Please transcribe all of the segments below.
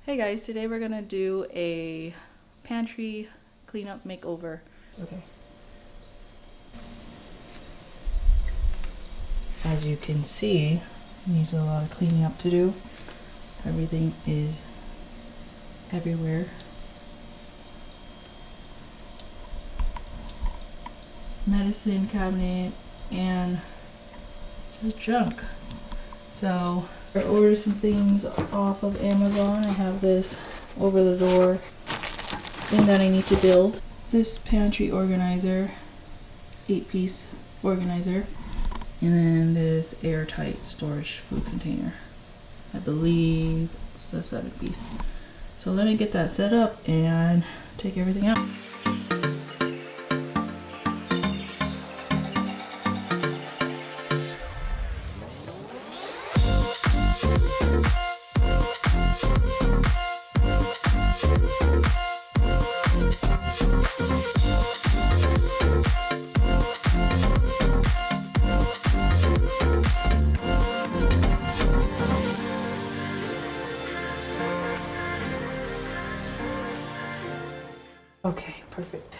Hey guys, today we're gonna do a pantry cleanup makeover. Okay. As you can see, needs a lot of cleaning up to do. Everything is everywhere. Medicine cabinet and just junk. So I ordered some things off of Amazon. I have this over the door thing that I need to build. This pantry organizer, 8-piece organizer, and then this airtight storage food container. I believe it's a 7-piece. So let me get that set up and take everything out. Okay, perfect.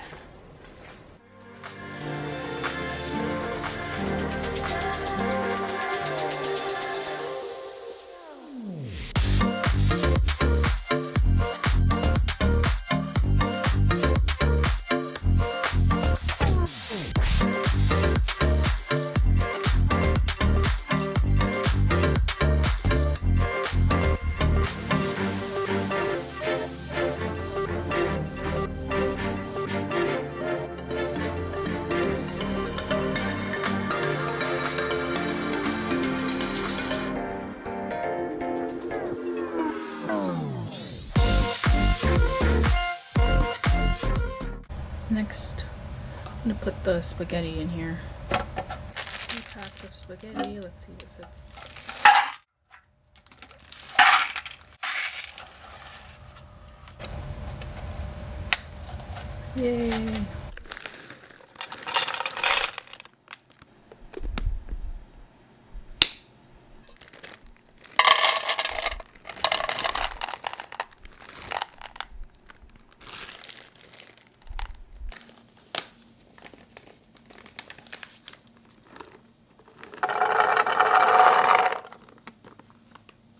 Next, I'm gonna put the spaghetti in here. 2 packs of spaghetti. Let's see if it's. Yay!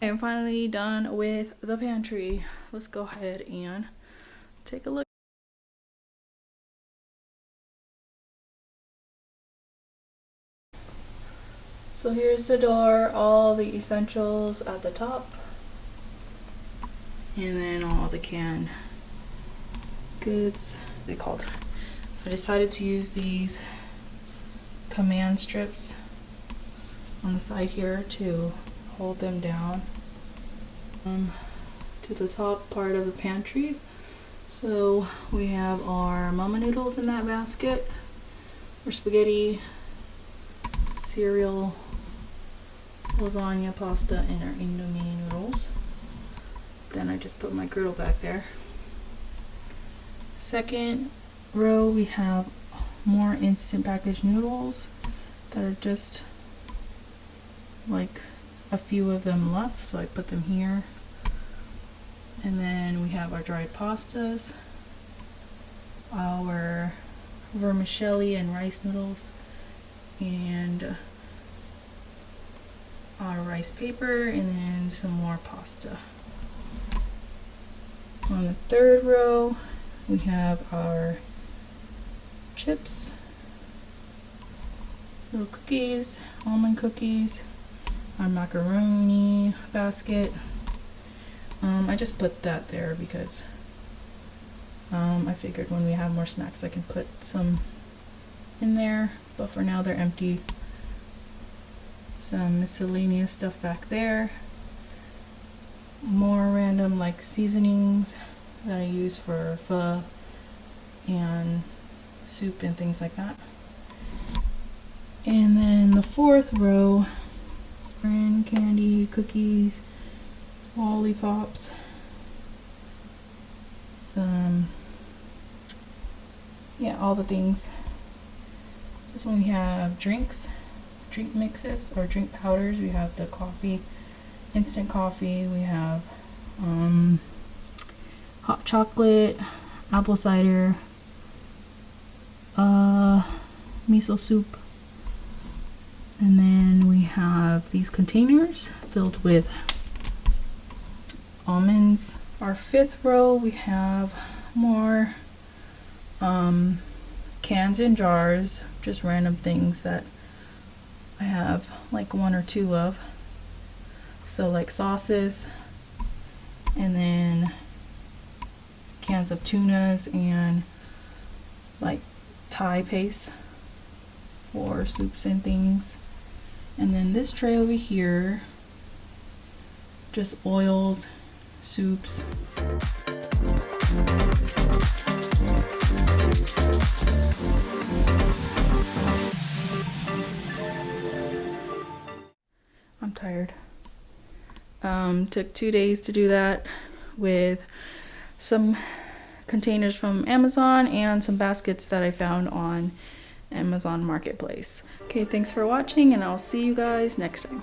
I'm finally done with the pantry. Let's go ahead and take a look. So here's the door, all the essentials at the top, and then all the canned goods. They called. I decided to use these command strips on the side here to hold them down to the top part of the pantry. So we have our mama noodles in that basket, our spaghetti, cereal, lasagna, pasta, and our Indomie noodles. Then I just put my griddle back there. Second row we have more instant packaged noodles that are just like a few of them left, so I put them here. And then we have our dried pastas, our vermicelli and rice noodles, and our rice paper, and then some more pasta. On the third row we have our chips, little cookies, almond cookies, our macaroni basket. I just put that there because I figured when we have more snacks I can put some in there, but for now they're empty. Some miscellaneous stuff back there, more random like seasonings that I use for pho and soup and things like that. And then the fourth row, candy, cookies, lollipops, some, all the things. This one we have drinks, drink mixes or drink powders. We have the coffee, instant coffee. We have hot chocolate, apple cider, miso soup, and then we have these containers filled with almonds. Our fifth row, we have more cans and jars, just random things that I have like one or two of. So like sauces, and then cans of tunas and like Thai paste for soups and things. And then this tray over here, just oils, soups. I'm tired. Took 2 days to do that with some containers from Amazon and some baskets that I found on Amazon Marketplace. Okay, thanks for watching, and I'll see you guys next time.